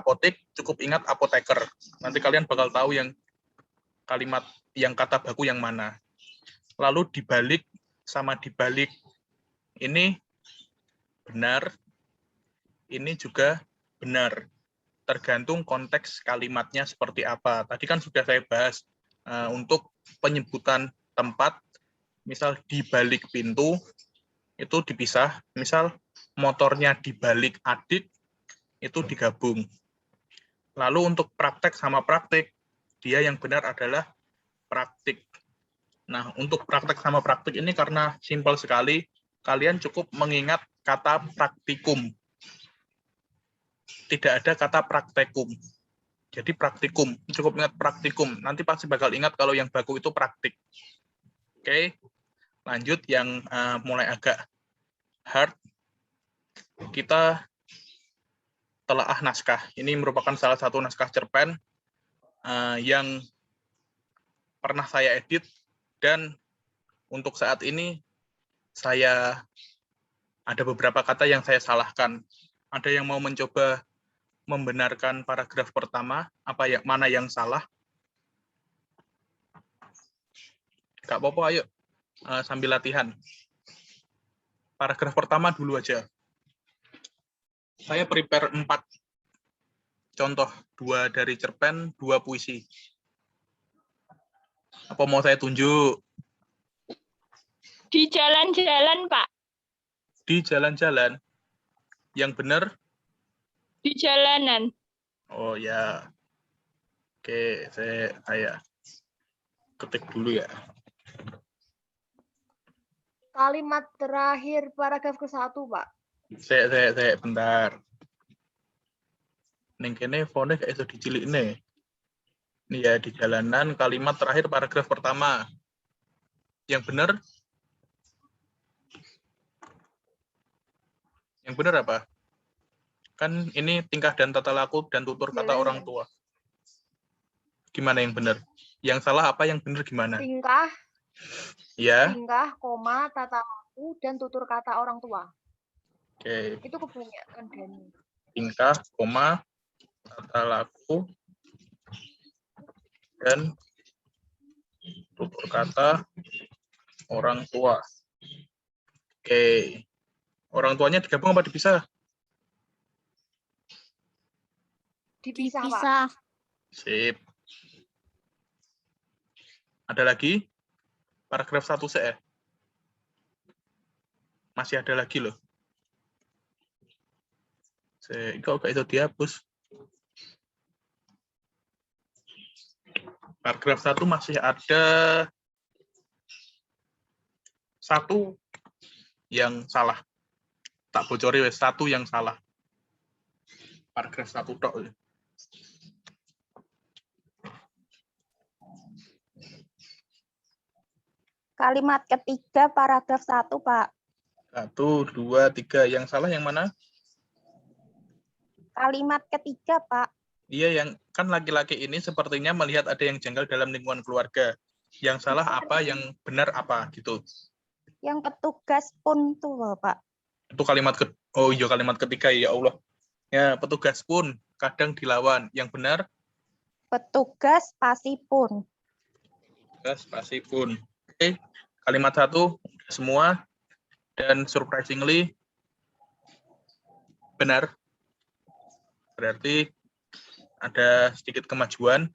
cukup ingat apoteker. Nanti kalian bakal tahu yang kalimat yang kata baku yang mana. Lalu dibalik sama dibalik ini benar, ini juga benar. Tergantung konteks kalimatnya seperti apa. Tadi kan sudah saya bahas untuk penyebutan tempat, misal di balik pintu itu dipisah, misal motornya di balik adik itu digabung. Lalu untuk praktek sama praktik, dia yang benar adalah praktik. Nah, untuk praktek sama praktik ini karena simpel sekali, kalian cukup mengingat kata praktikum. Tidak ada kata praktekum. Jadi praktikum, cukup ingat praktikum. Nanti pasti bakal ingat kalau yang baku itu praktik. Oke, lanjut yang mulai agak hard. Kita telaah naskah. Ini merupakan salah satu naskah cerpen yang pernah saya edit, dan untuk saat ini saya ada beberapa kata yang saya salahkan. Ada yang mau mencoba membenarkan paragraf pertama, mana yang salah? Gak apa-apa, ayo sambil latihan. Paragraf pertama dulu aja. Saya prepare 4 contoh, 2 dari cerpen, 2 puisi. Apa mau saya tunjuk? Di jalan-jalan, Pak. Di jalan-jalan. Yang benar? Di jalanan. Oh ya. Oke, saya ketik dulu ya. Kalimat terakhir paragraf ke-1, Pak. Saya bentar. Ning kene fone kayak iso dicilikne. Ini ya, di jalanan, kalimat terakhir paragraf pertama. Yang benar? Yang benar apa? Kan ini tingkah dan tata laku dan tutur kata orang tua. Gimana yang benar? Yang salah apa, yang benar gimana? Tingkah, Ya. tingkah, koma, tata laku, dan tutur kata orang tua. Oke. Itu kebanyakan Dani. Tingkah, koma, tata laku, dan tutur kata orang tua. Oke. Orang tuanya digabung apa dipisah? Dipisah, Pak. Sip. Ada lagi? Paragraf 1 saya. Masih ada lagi loh. Kok itu dihapus? Paragraf 1 masih ada 1 yang salah. Tak bocori wes, 1 yang salah. Paragraf 1 tok. Kalimat ketiga paragraf 1, Pak. 1, 2, 3. Yang salah yang mana? Kalimat ketiga, Pak. Iya, yang kan laki-laki ini sepertinya melihat ada yang janggal dalam lingkungan keluarga. Yang salah apa, yang benar apa, gitu. Yang petugas pun tuh, Pak. Itu kalimat oh iya, kalimat ketiga, ya Allah. Ya, petugas pun kadang dilawan. Yang benar? Petugas pasti pun. Petugas pasti pun. Oke, kalimat 1 semua, dan surprisingly benar. Berarti ada sedikit kemajuan.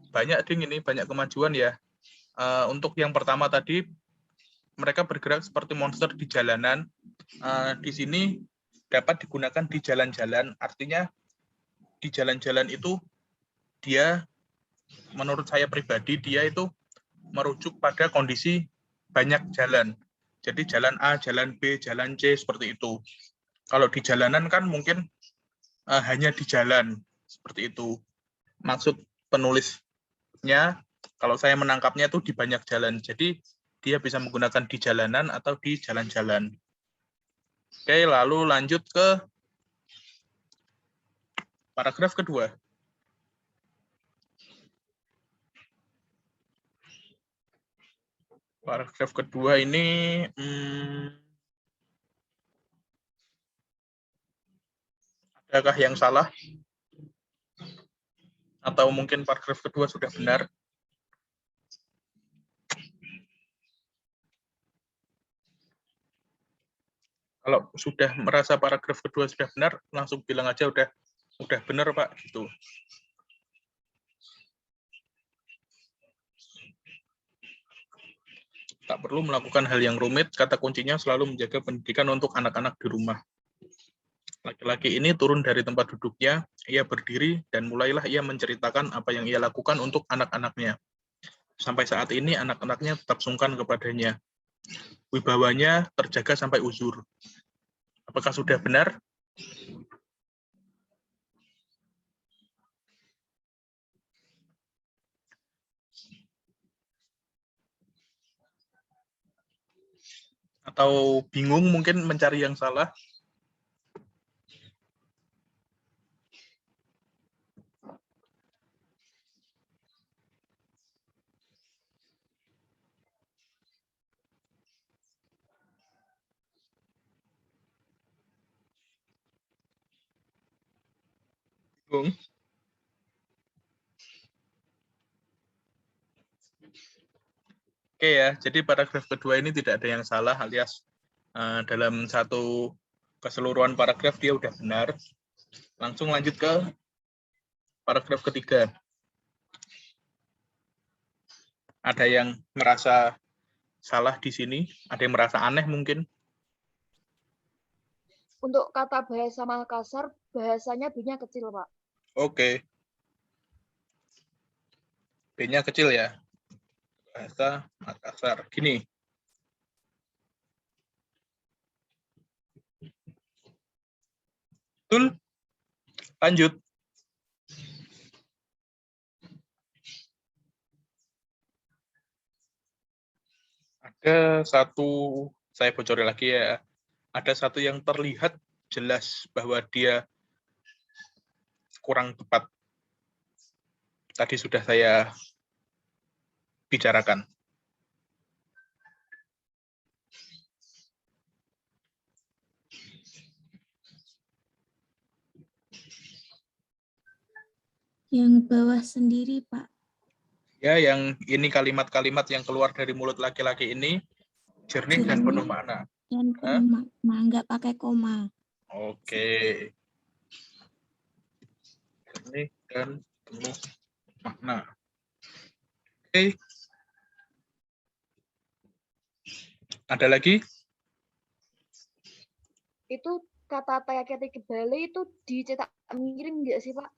Banyak ding ini, banyak kemajuan ya. Untuk yang pertama tadi, mereka bergerak seperti monster di jalanan. Di sini dapat digunakan di jalan-jalan. Artinya di jalan-jalan itu dia, menurut saya pribadi, dia itu merujuk pada kondisi banyak jalan. Jadi jalan A, jalan B, jalan C, seperti itu. Kalau di jalanan kan mungkin hanya di jalan, seperti itu. Maksud penulisnya, kalau saya menangkapnya itu di banyak jalan. Jadi dia bisa menggunakan di jalanan atau di jalan-jalan. Oke, lalu lanjut ke paragraf kedua. Paragraf kedua ini adakah yang salah? Atau mungkin paragraf kedua sudah benar? Kalau sudah merasa paragraf kedua sudah benar, langsung bilang aja udah benar Pak gitu. Tak perlu melakukan hal yang rumit, kata kuncinya selalu menjaga pendidikan untuk anak-anak di rumah. Laki-laki ini turun dari tempat duduknya, ia berdiri dan mulailah ia menceritakan apa yang ia lakukan untuk anak-anaknya. Sampai saat ini anak-anaknya tetap sungkan kepadanya. Wibawanya terjaga sampai uzur. Apakah sudah benar? Atau bingung mungkin mencari yang salah? Bingung? Oke ya, jadi paragraf kedua ini tidak ada yang salah alias dalam satu keseluruhan paragraf dia udah benar. Langsung lanjut ke paragraf ketiga. Ada yang merasa salah di sini? Ada yang merasa aneh mungkin? Untuk kata bahasa Makassar, bahasanya B-nya kecil, Pak. Oke. B-nya kecil ya. Bahasa Makassar. Gini. Betul? Lanjut. Ada satu, saya bocorin lagi ya. Ada satu yang terlihat jelas bahwa dia kurang tepat. Tadi sudah saya bicarakan. Yang bawah sendiri, Pak. Ya, yang ini kalimat-kalimat yang keluar dari mulut laki-laki ini jernih dan penuh makna. Dan penuh makna, nggak pakai koma. Oke. Jernih dan penuh makna. Oke. Ada lagi? Itu kata TKT Bali itu dicetak miring nggak sih, Pak?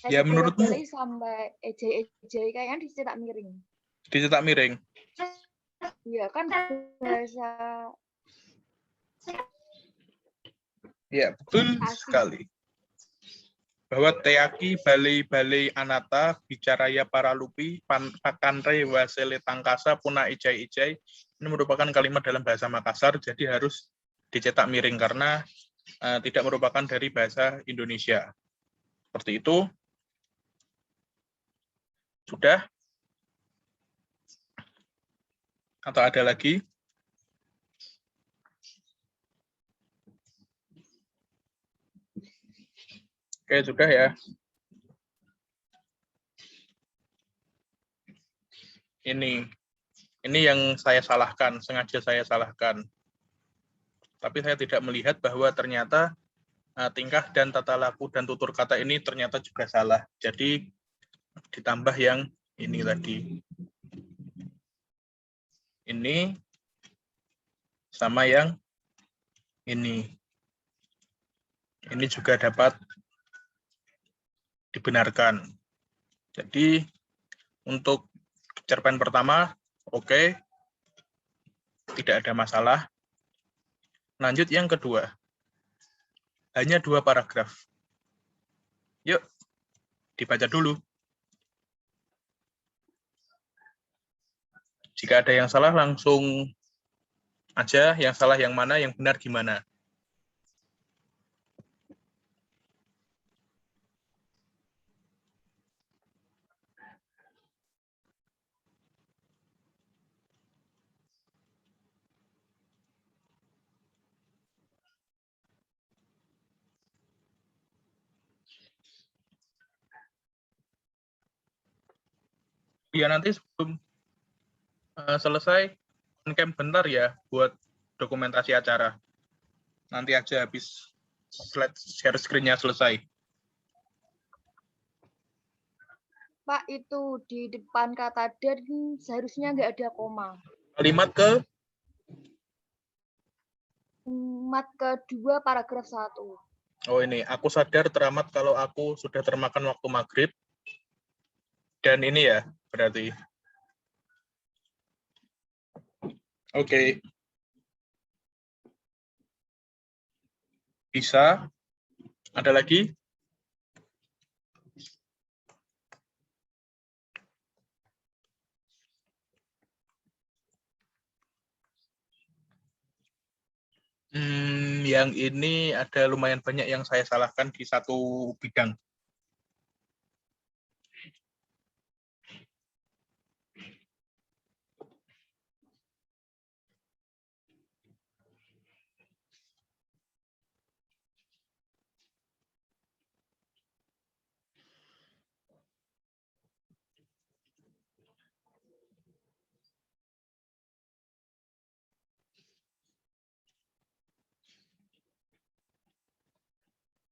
Ya, menurutmu? Bali sampai ejai kayaknya dicetak miring. Dicetak miring? Iya, kan bahasa... Ya, betul sekali. Bahwa teaki balei anata bicaraya para lupi pakanre wasele tangkasa puna ijai-ijai. Ini merupakan kalimat dalam bahasa Makassar, jadi harus dicetak miring karena tidak merupakan dari bahasa Indonesia. Seperti itu. Sudah? Atau ada lagi? Oke, sudah ya. Ini yang saya salahkan, sengaja saya salahkan. Tapi saya tidak melihat bahwa ternyata tingkah dan tata laku dan tutur kata ini ternyata juga salah. Jadi ditambah yang ini tadi. Ini sama yang ini. Ini juga dapat dibenarkan. Jadi untuk cerpen pertama, oke, tidak ada masalah. Lanjut yang kedua. Hanya 2 paragraf. Yuk, dibaca dulu. Jika ada yang salah langsung aja, yang salah yang mana, yang benar gimana. Ya nanti sebelum selesai on-cam bentar ya buat dokumentasi acara. Nanti aja habis slide share screen-nya selesai. Pak, itu di depan kata dan seharusnya nggak ada koma. Kalimat ke Mat kedua paragraf 1. oh ini, aku sadar teramat kalau aku sudah termakan waktu maghrib. Dan ini ya, berarti. Oke. Bisa. Ada lagi? Yang ini ada lumayan banyak yang saya salahkan di satu bidang.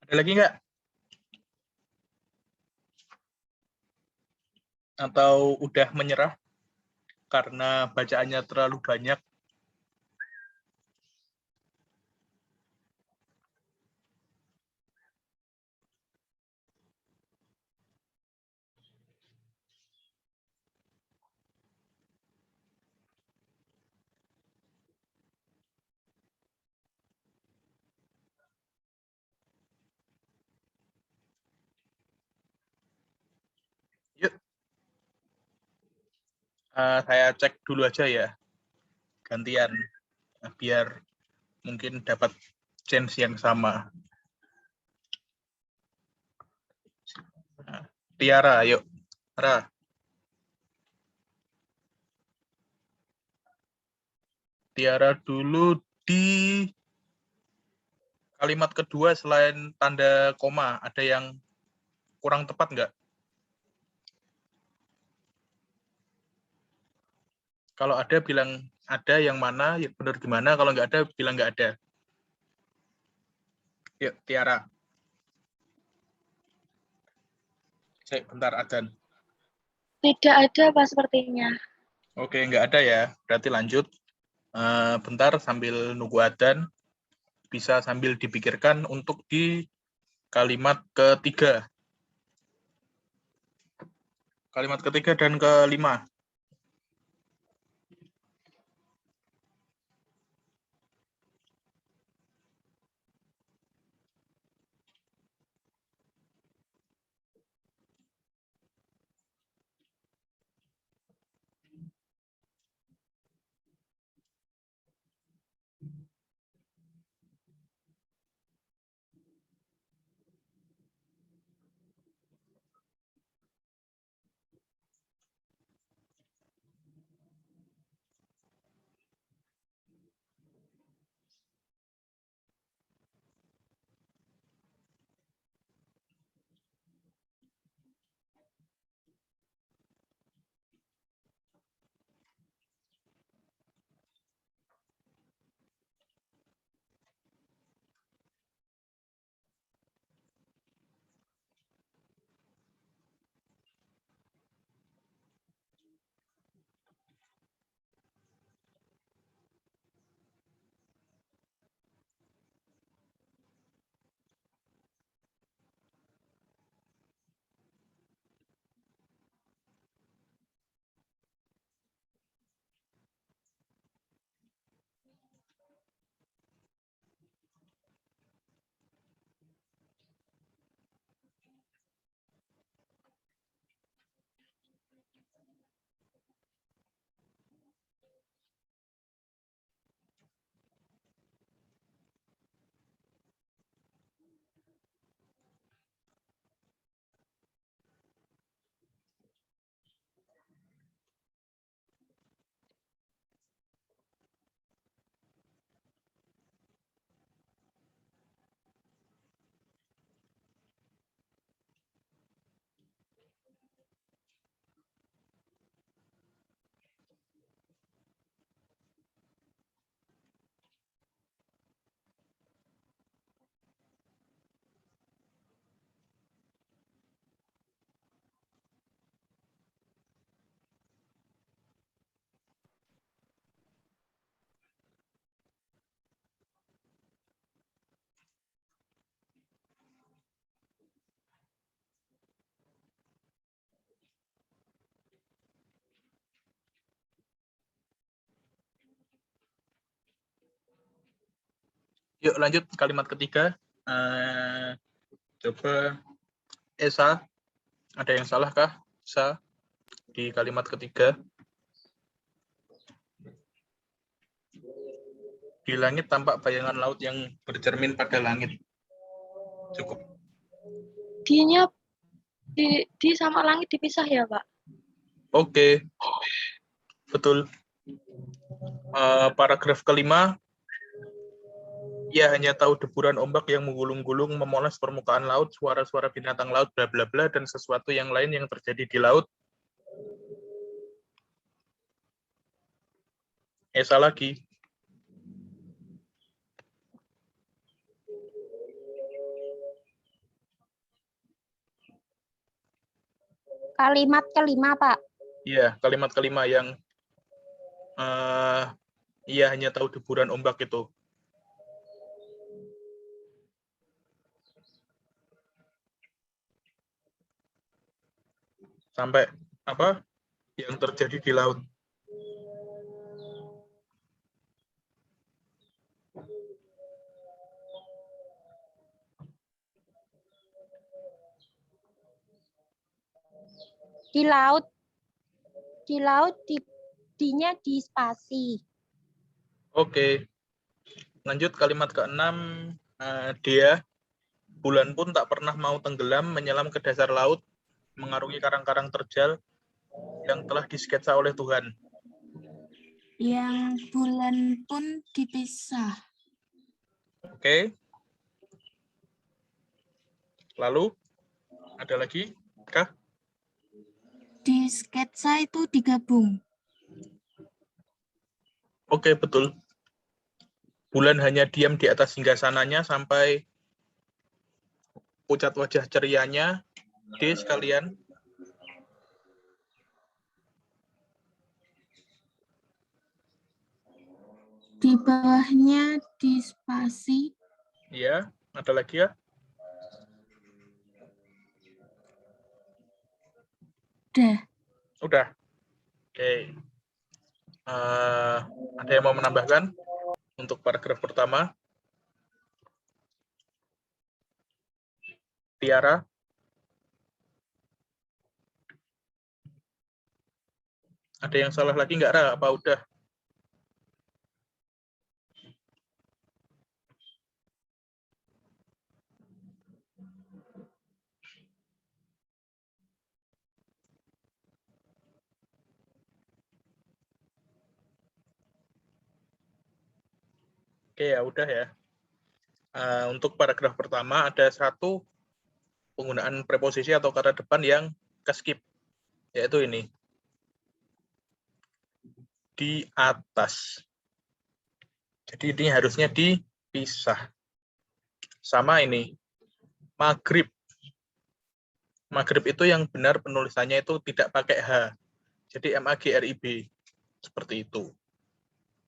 Ada lagi nggak? Atau udah menyerah karena bacaannya terlalu banyak? Yuk. Saya cek dulu aja ya. Gantian. Biar mungkin dapat chance yang sama. Tiara, yuk. Ra. Tiara dulu di kalimat kedua selain tanda koma, ada yang kurang tepat nggak? Kalau ada bilang ada, yang mana, yang benar gimana, kalau nggak ada bilang nggak ada. Yuk, Tiara. Cek bentar adzan. Tidak ada, Pak, sepertinya. Oke, nggak ada ya. Berarti lanjut. Bentar sambil nunggu adzan. Bisa sambil dipikirkan untuk di kalimat ketiga. Kalimat ketiga dan kelima. Yuk lanjut kalimat ketiga. Coba Esa, ada yang salah kah? Esa, di kalimat ketiga. Di langit tampak bayangan laut yang bercermin pada langit. Cukup. D-nya di sama langit dipisah ya, Pak? Oke. Betul. Paragraf kelima. Ia hanya tahu deburan ombak yang menggulung-gulung, memoles permukaan laut, suara-suara binatang laut, bla bla bla, dan sesuatu yang lain yang terjadi di laut. Esa lagi. Kalimat kelima, Pak. Iya, kalimat kelima yang ia hanya tahu deburan ombak itu. Sampai apa yang terjadi di laut. Di laut D-nya di spasi. Oke. Lanjut kalimat keenam. Dia, bulan pun tak pernah mau tenggelam, menyelam ke dasar laut, mengarungi karang-karang terjal yang telah disketsa oleh Tuhan. Yang bulan pun dipisah. Oke. Lalu, ada lagi? Kah? Di sketsa itu digabung. Oke, betul. Bulan hanya diam di atas singgasananya sampai pucat wajah cerianya. D sekalian. Di bawahnya di spasi. Ya, ada lagi ya? Udah. Oke. Ada yang mau menambahkan untuk paragraf pertama? Tiara? Ada yang salah lagi nggak, Ra? Apa udah? Oke, ya udah ya. Untuk paragraf pertama ada satu penggunaan preposisi atau kata depan yang ke-skip, yaitu ini. Di atas. Jadi ini harusnya dipisah. Sama ini, maghrib. Maghrib itu yang benar penulisannya itu tidak pakai H. Jadi MAGRIB. Seperti itu.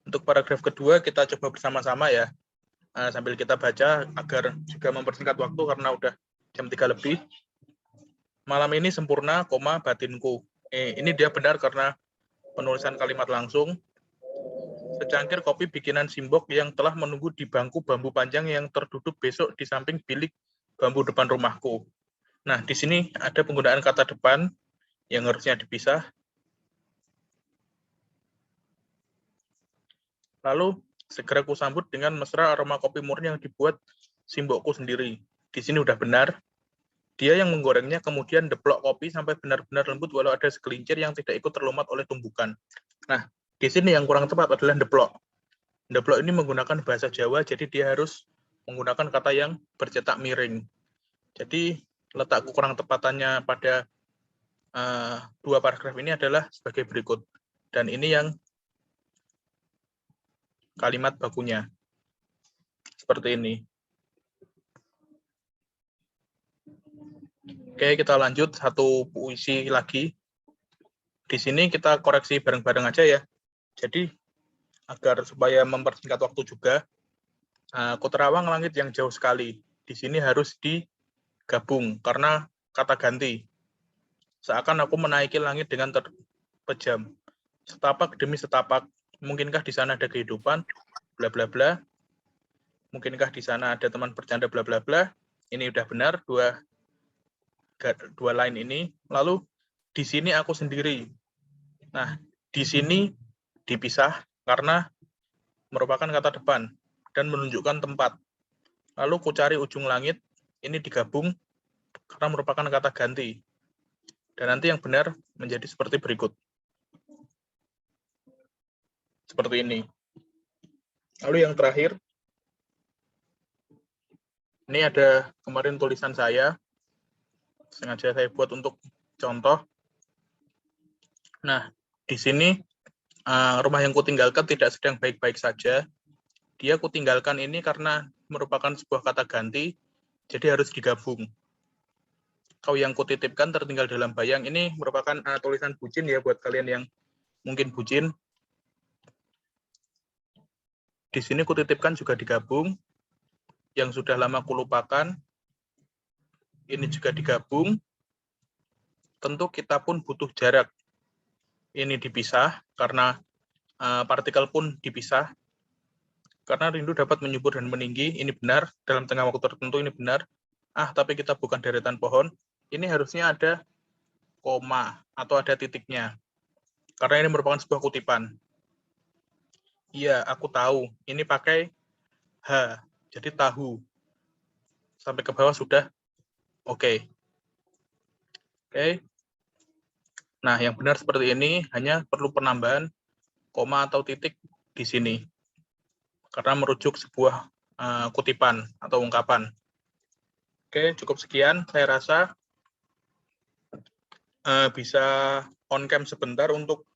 Untuk paragraf kedua kita coba bersama-sama ya. Sambil kita baca agar juga mempersingkat waktu karena udah jam 3 lebih. Malam ini sempurna, batinku. Ini dia benar karena penulisan kalimat langsung. Secangkir kopi bikinan Simbok yang telah menunggu di bangku bambu panjang yang terduduk besok di samping bilik bambu depan rumahku. Nah, di sini ada penggunaan kata depan yang harusnya dipisah. Lalu, segera kusambut dengan mesra aroma kopi murni yang dibuat Simbokku sendiri. Di sini udah benar. Dia yang menggorengnya kemudian deplok kopi sampai benar-benar lembut walau ada segelincir yang tidak ikut terlumat oleh tumbukan. Nah, di sini yang kurang tepat adalah deplok. Deplok ini menggunakan bahasa Jawa, jadi dia harus menggunakan kata yang bercetak miring. Jadi, letak kurang tepatannya pada dua paragraf ini adalah sebagai berikut. Dan ini yang kalimat bakunya. Seperti ini. Oke, kita lanjut satu puisi lagi. Di sini kita koreksi bareng-bareng aja ya. Jadi, agar supaya mempersingkat waktu juga, Ku terawang langit yang jauh sekali. Di sini harus digabung, karena kata ganti. Seakan aku menaiki langit dengan terpejam. Setapak demi setapak, mungkinkah di sana ada kehidupan? Bla bla bla. Mungkinkah di sana ada teman bercanda bla bla bla? Ini udah benar, dua line ini. Lalu di sini aku sendiri. Nah, di sini dipisah karena merupakan kata depan dan menunjukkan tempat. Lalu ku cari ujung langit, ini digabung karena merupakan kata ganti. Dan nanti yang benar menjadi seperti berikut. Seperti ini. Lalu yang terakhir, ini ada kemarin tulisan saya, sengaja saya buat untuk contoh. Nah, di sini rumah yang kutinggalkan tidak sedang baik-baik saja. Dia kutinggalkan ini karena merupakan sebuah kata ganti, jadi harus digabung. Kau yang kutitipkan tertinggal dalam bayang, ini merupakan tulisan bucin ya buat kalian yang mungkin bucin. Di sini kutitipkan juga digabung. Yang sudah lama kulupakan, ini juga digabung. Tentu kita pun butuh jarak. Ini dipisah, karena partikel pun dipisah. Karena rindu dapat menyubur dan meninggi, ini benar. Dalam tengah waktu tertentu ini benar. Tapi kita bukan deretan pohon. Ini harusnya ada koma atau ada titiknya. Karena ini merupakan sebuah kutipan. Iya, aku tahu. Ini pakai H. Jadi tahu. Sampai ke bawah sudah oke. Oke. Nah, yang benar seperti ini hanya perlu penambahan koma atau titik di sini. Karena merujuk sebuah kutipan atau ungkapan. Oke, cukup sekian. Saya rasa bisa on cam sebentar untuk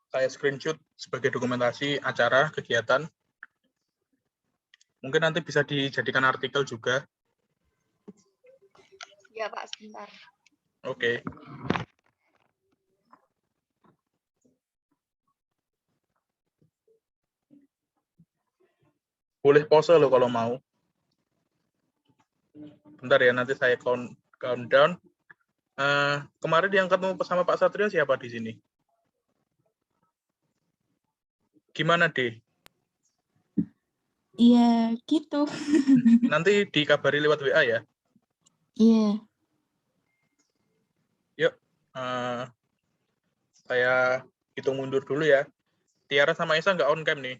saya screenshot sebagai dokumentasi acara kegiatan. Mungkin nanti bisa dijadikan artikel juga. Ya Pak, sebentar. Oke. Boleh pause loh kalau mau. Bentar ya, nanti saya countdown. Kemarin yang ketemu sama Pak Satrio siapa di sini? Gimana, deh? Iya, gitu. Nanti dikabari lewat WA ya. Iya. Yuk, saya hitung mundur dulu ya. Tiara sama Esa nggak on cam nih.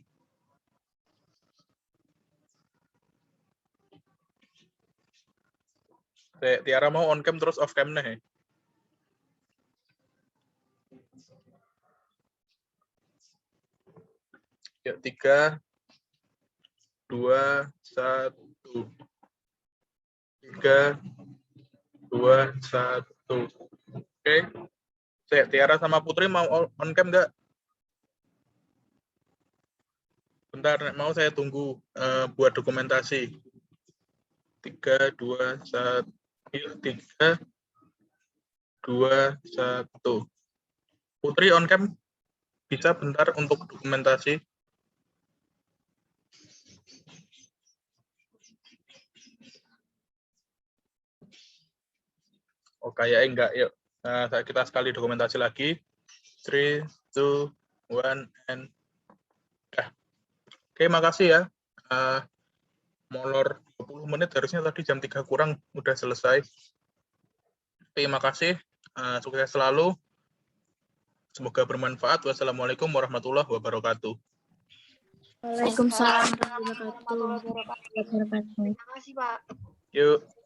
Tiara mau on cam terus off cam nih. Yuk, 3, 2, 1. 3, 2, 1. Oke. Tiara sama Putri mau on cam nggak? Bentar, mau saya tunggu buat dokumentasi. 3, 2, 1. 3, 2, 1. Putri on cam bisa bentar untuk dokumentasi. Oh, kayaknya enggak. Yuk, kita sekali dokumentasi lagi. 3, 2, 1, and Oke, makasih ya. Molor 20 menit, harusnya tadi jam 3 kurang udah selesai. Terima kasih. Sukses selalu. Semoga bermanfaat. Wassalamualaikum warahmatullahi wabarakatuh. Waalaikumsalam warahmatullahi Warahmatullahi wabarakatuh. wabarakatuh. Terima kasih Pak. Yuk.